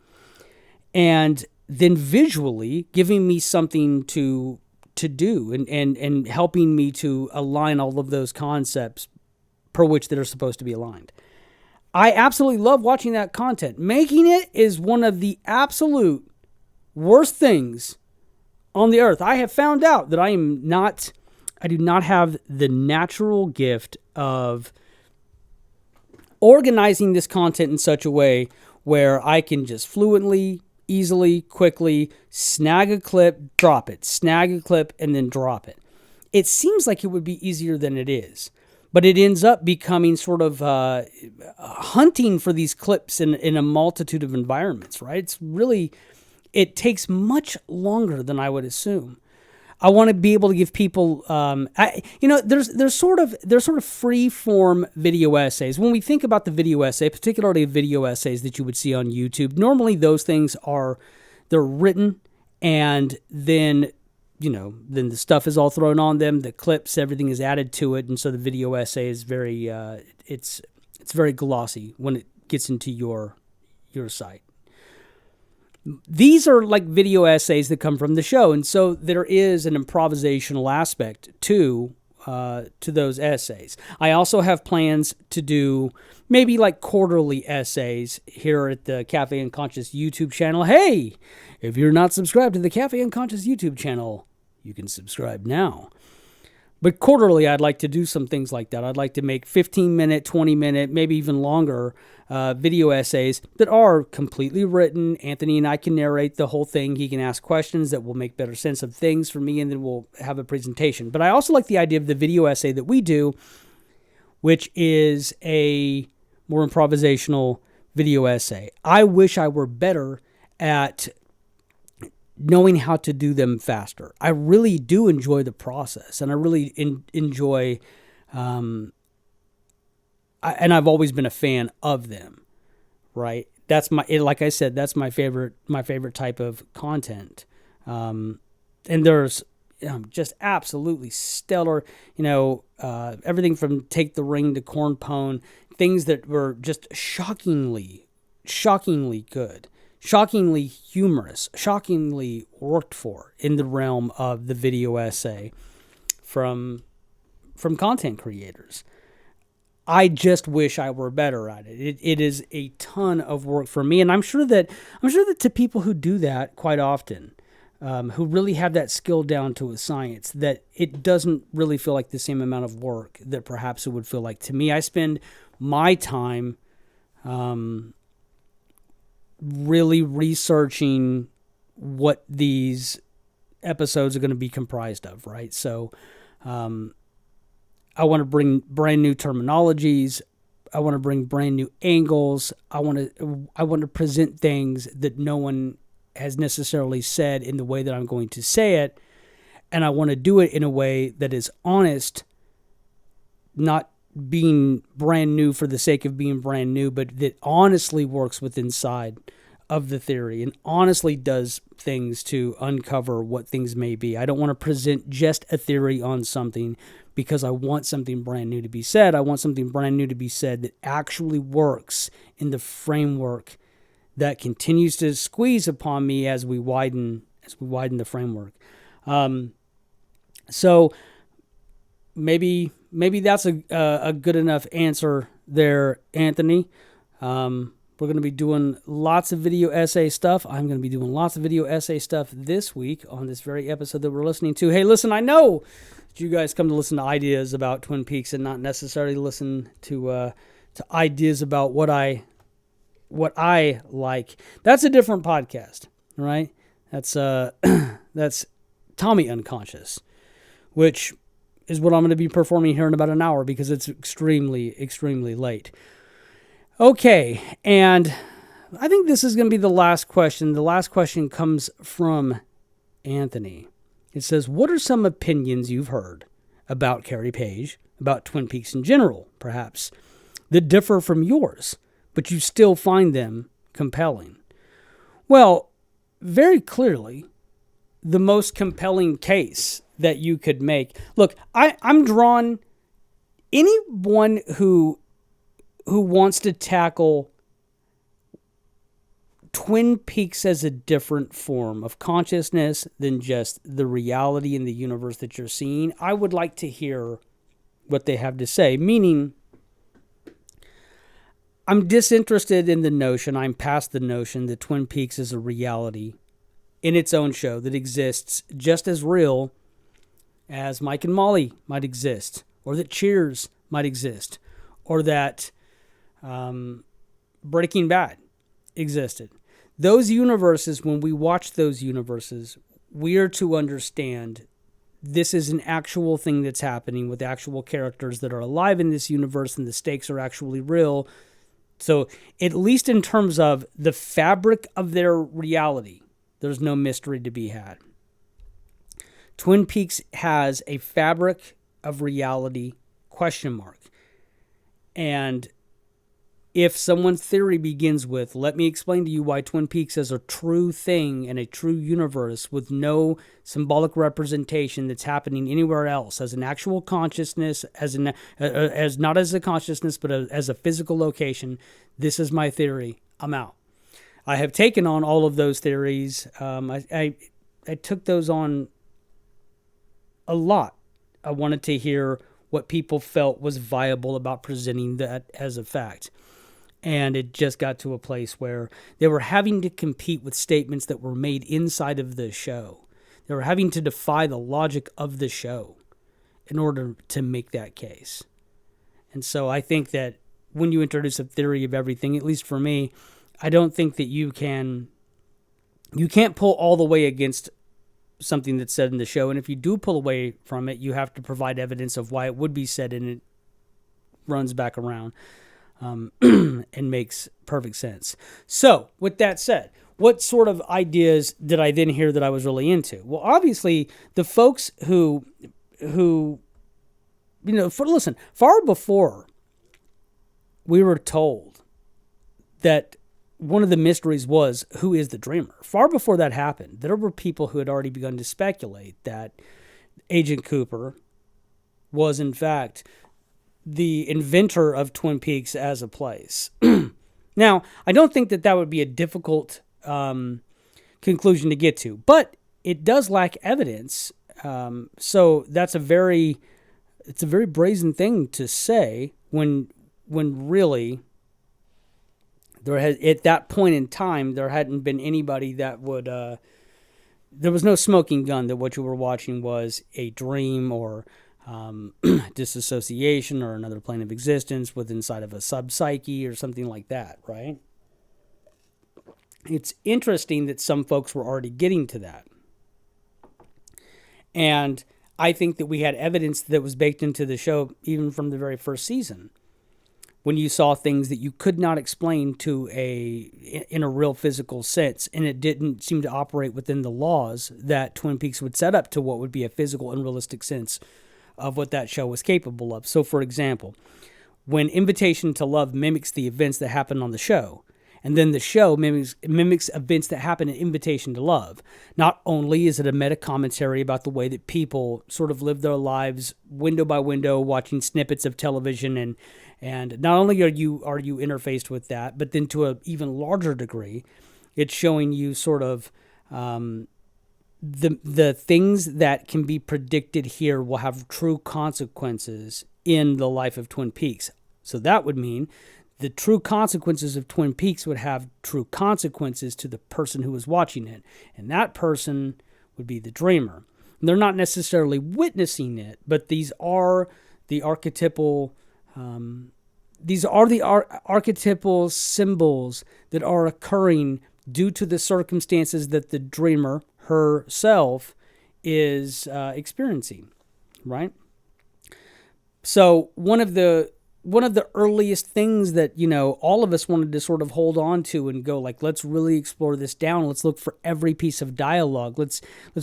and then visually giving me something to do and helping me to align all of those concepts per which they're supposed to be aligned. I absolutely love watching that content. Making it is one of the absolute worst things on the earth. I have found out that I do not have the natural gift of organizing this content in such a way where I can just fluently, easily, quickly snag a clip, drop it, snag a clip, and then drop it. It seems like it would be easier than it is. But it ends up becoming sort of hunting for these clips in a multitude of environments, right? It takes much longer than I would assume. I want to be able to give people, there's sort of free form video essays. When we think about the video essay, particularly video essays that you would see on YouTube, normally those things they're written And then, then the stuff is all thrown on them, the clips, everything is added to it. And so the video essay is very, it's very glossy when it gets into your site. These are like video essays that come from the show. And so there is an improvisational aspect to those essays. I also have plans to do maybe like quarterly essays here at the Café Unconscious YouTube channel. Hey, if you're not subscribed to the Café Unconscious YouTube channel, you can subscribe now. But quarterly, I'd like to do some things like that. I'd like to make 15-minute, 20-minute, maybe even longer video essays that are completely written. Anthony and I can narrate the whole thing. He can ask questions that will make better sense of things for me, and then we'll have a presentation. But I also like the idea of the video essay that we do, which is a more improvisational video essay. I wish I were better at knowing how to do them faster. I really do enjoy the process, and I really enjoy, and I've always been a fan of them, right? Like I said, that's my favorite type of content. And there's just absolutely stellar, everything from Take the Ring to Corn Pone, things that were just shockingly good. Shockingly humorous, shockingly worked for in the realm of the video essay from content creators. I just wish I were better at it. It is a ton of work for me, and I'm sure that to people who do that quite often, who really have that skill down to a science, that it doesn't really feel like the same amount of work that perhaps it would feel like to me. I spend my time really researching what these episodes are going to be comprised of, right? So I want to bring brand new terminologies. I want to bring brand new angles. I want to present things that no one has necessarily said in the way that I'm going to say it. And I want to do it in a way that is honest, not being brand new for the sake of being brand new, but that honestly works with inside of the theory and honestly does things to uncover what things may be. I don't want to present just a theory on something because I want something brand new to be said. I want something brand new to be said that actually works in the framework that continues to squeeze upon me as we widen the framework. So maybe that's a good enough answer there, Anthony. We're going to be doing lots of video essay stuff. I'm going to be doing lots of video essay stuff this week on this very episode that we're listening to. Hey, listen, I know that you guys come to listen to ideas about Twin Peaks and not necessarily listen to ideas about what I like. That's a different podcast, right? That's Tommy Unconscious, which is what I'm going to be performing here in about an hour because it's extremely, extremely late. Okay, and I think this is going to be the last question. The last question comes from Anthony. It says, what are some opinions you've heard about Carrie Page, about Twin Peaks in general, perhaps, that differ from yours, but you still find them compelling? Well, very clearly, the most compelling case that you could make. Look, I'm drawn, anyone who wants to tackle Twin Peaks as a different form of consciousness than just the reality in the universe that you're seeing, I would like to hear what they have to say. Meaning, I'm disinterested in the notion, I'm past the notion that Twin Peaks is a reality in its own show that exists just as real as Mike and Molly might exist, or that Cheers might exist, or that Breaking Bad existed. Those universes, when we watch those universes, we are to understand this is an actual thing that's happening with actual characters that are alive in this universe, and the stakes are actually real. So at least in terms of the fabric of their reality, there's no mystery to be had. Twin Peaks has a fabric of reality, question mark. And if someone's theory begins with, let me explain to you why Twin Peaks is a true thing and a true universe with no symbolic representation that's happening anywhere else, as an actual consciousness, as not as a consciousness, but as a physical location, this is my theory, I'm out. I have taken on all of those theories. I took those on a lot. I wanted to hear what people felt was viable about presenting that as a fact. And it just got to a place where they were having to compete with statements that were made inside of the show. They were having to defy the logic of the show in order to make that case. And so I think that when you introduce a theory of everything, at least for me, I don't think that you can't pull all the way against something that's said in the show. And if you do pull away from it, you have to provide evidence of why it would be said, and it runs back around. And makes perfect sense. So, with that said, what sort of ideas did I then hear that I was really into? Well, obviously, the folks who listen, far before we were told that one of the mysteries was, who is the dreamer? Far before that happened, there were people who had already begun to speculate that Agent Cooper was, in fact, the inventor of Twin Peaks as a place. Now, I don't think that would be a difficult conclusion to get to, but it does lack evidence. So that's a very brazen thing to say when really at that point in time there hadn't been anybody that would. There was no smoking gun that what you were watching was a dream or disassociation or another plane of existence with inside of a sub-psyche or something like that, right? It's interesting that some folks were already getting to that. And I think that we had evidence that was baked into the show even from the very first season, when you saw things that you could not explain in a real physical sense, and it didn't seem to operate within the laws that Twin Peaks would set up to what would be a physical and realistic sense of what that show was capable of. So, for example, when Invitation to Love mimics the events that happen on the show, and then the show mimics events that happen in Invitation to Love, not only is it a meta-commentary about the way that people sort of live their lives window by window, watching snippets of television, and not only are you interfaced with that, but then to an even larger degree, it's showing you sort of the things that can be predicted here will have true consequences in the life of Twin Peaks. So that would mean the true consequences of Twin Peaks would have true consequences to the person who was watching it. And that person would be the dreamer. And they're not necessarily witnessing it, but these are the archetypal archetypal symbols that are occurring due to the circumstances that the dreamer herself is experiencing, right? So one of the earliest things that, all of us wanted to sort of hold on to and go like, let's really explore this down. Let's look for every piece of dialogue. Let's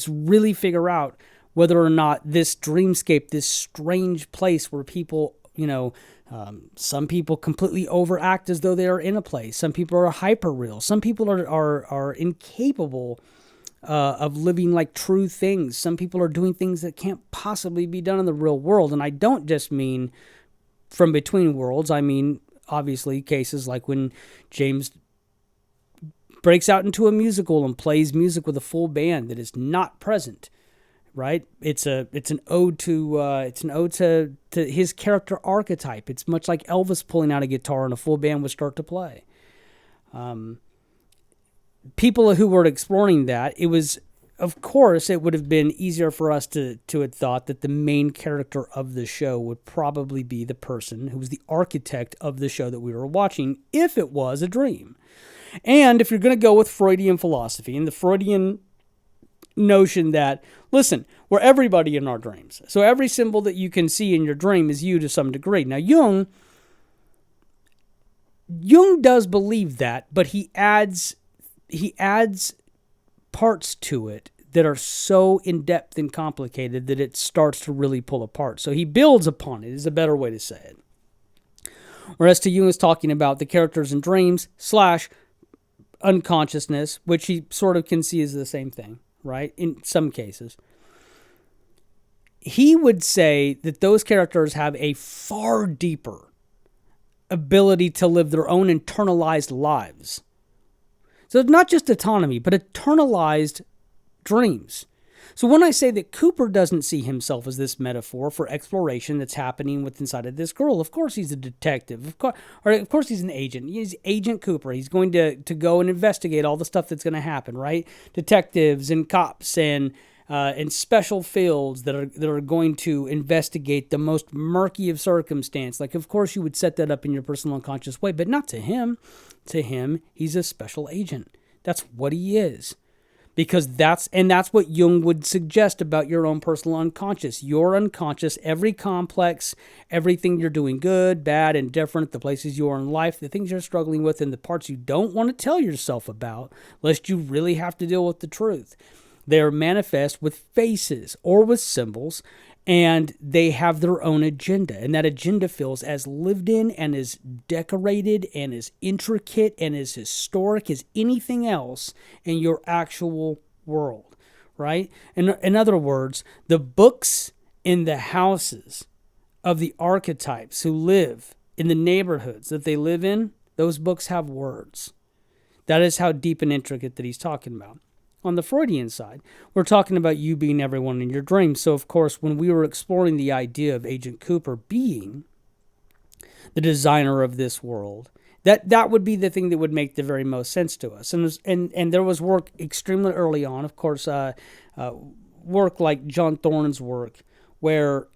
really figure out whether or not this dreamscape, this strange place where people, some people completely overact as though they are in a place. Some people are hyper real. Some people are incapable of living like true things. Some people are doing things that can't possibly be done in the real world. And I don't just mean from between worlds. I mean, obviously, cases like when James breaks out into a musical and plays music with a full band that is not present, right? It's an ode to his character archetype. It's much like Elvis pulling out a guitar and a full band would start to play. People who were exploring that, of course, it would have been easier for us to have thought that the main character of the show would probably be the person who was the architect of the show that we were watching, if it was a dream. And if you're going to go with Freudian philosophy and the Freudian notion that, listen, we're everybody in our dreams. So every symbol that you can see in your dream is you to some degree. Now, Jung does believe that, but he adds parts to it that are so in-depth and complicated that it starts to really pull apart. So he builds upon it, is a better way to say it. Whereas to Jung is talking about the characters in dreams / unconsciousness, which he sort of can see as the same thing, right? In some cases. He would say that those characters have a far deeper ability to live their own internalized lives. So not just autonomy, but internalized dreams. So when I say that Cooper doesn't see himself as this metaphor for exploration that's happening with inside of this girl, of course he's a detective. Of course he's an agent. He's Agent Cooper. He's going to go and investigate all the stuff that's going to happen, right? Detectives and cops and special fields that are going to investigate the most murky of circumstance. Like, of course, you would set that up in your personal unconscious way, but not to him. To him, he's a special agent. That's what he is. Because that's what Jung would suggest about your own personal unconscious. Your unconscious, every complex, everything you're doing good, bad, indifferent, the places you are in life, the things you're struggling with, and the parts you don't want to tell yourself about, lest you really have to deal with the truth. They are manifest with faces or with symbols, and they have their own agenda. And that agenda feels as lived in and as decorated and as intricate and as historic as anything else in your actual world, right? In other words, the books in the houses of the archetypes who live in the neighborhoods that they live in, those books have words. That is how deep and intricate that he's talking about. On the Freudian side, we're talking about you being everyone in your dreams. So, of course, when we were exploring the idea of Agent Cooper being the designer of this world, that would be the thing that would make the very most sense to us. And there was work extremely early on, of course, work like John Thorne's work, where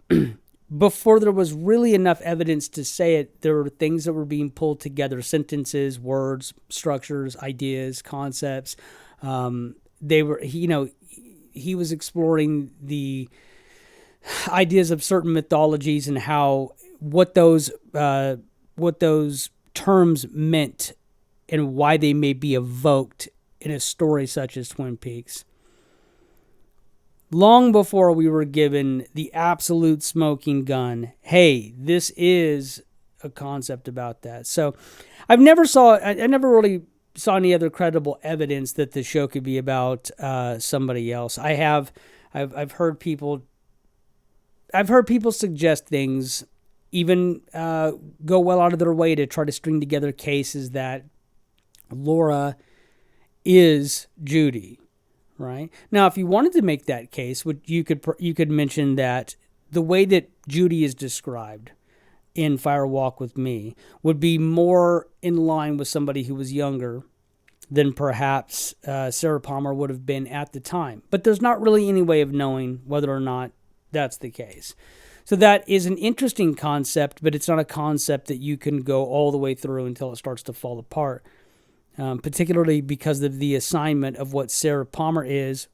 before there was really enough evidence to say it, there were things that were being pulled together, sentences, words, structures, ideas, concepts. He was exploring the ideas of certain mythologies and what those terms meant and why they may be evoked in a story such as Twin Peaks. Long before we were given the absolute smoking gun, hey, this is a concept about that. So I never really saw any other credible evidence that the show could be about somebody else. I've heard people suggest things, even go well out of their way to try to string together cases that Laura is Judy, right? Now, if you wanted to make that case, you could mention that the way that Judy is described in Fire Walk with Me would be more in line with somebody who was younger than perhaps Sarah Palmer would have been at the time. But there's not really any way of knowing whether or not that's the case. So that is an interesting concept, but it's not a concept that you can go all the way through until it starts to fall apart, particularly because of the assignment of what Sarah Palmer is,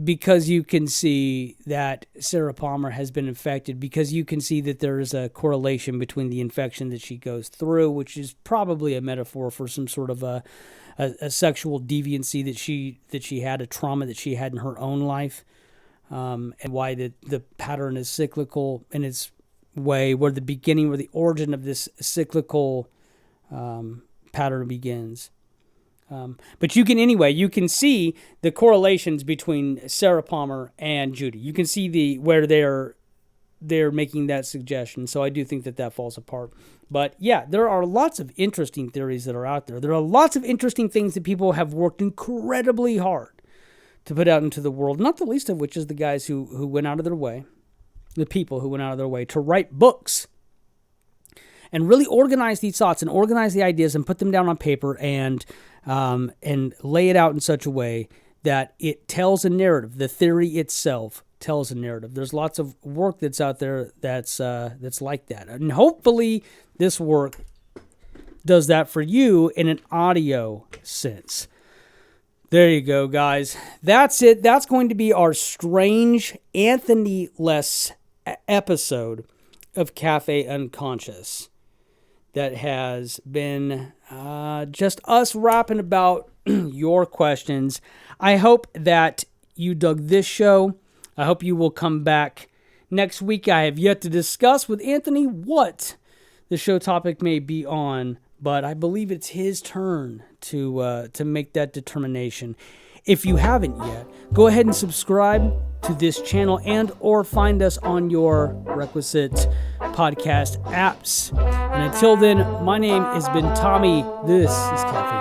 because you can see that Sarah Palmer has been infected, because you can see that there is a correlation between the infection that she goes through, which is probably a metaphor for some sort of a sexual deviancy that she had, a trauma that she had in her own life, and why the pattern is cyclical in its way, where the origin of this cyclical pattern begins. But you can see the correlations between Sarah Palmer and Judy. You can see where they're making that suggestion. So I do think that falls apart. But yeah, there are lots of interesting theories that are out there. There are lots of interesting things that people have worked incredibly hard to put out into the world, not the least of which is the guys who went out of their way, the people who went out of their way to write books and really organize these thoughts and organize the ideas and put them down on paper and lay it out in such a way that it tells a narrative. The theory itself tells a narrative. There's lots of work that's out there that's like that. And hopefully this work does that for you in an audio sense. There you go, guys. That's it. That's going to be our strange Anthony-less episode of Café Unconscious. That has been just us rapping about your questions. I hope that you dug this show. I hope you will come back Next week, I have yet to discuss with Anthony what the show topic may be on, but I believe it's his turn to make that determination. If you haven't yet, go ahead and subscribe to this channel and or find us on your requisite podcast apps. And until then, my name has been Tommy. This is Café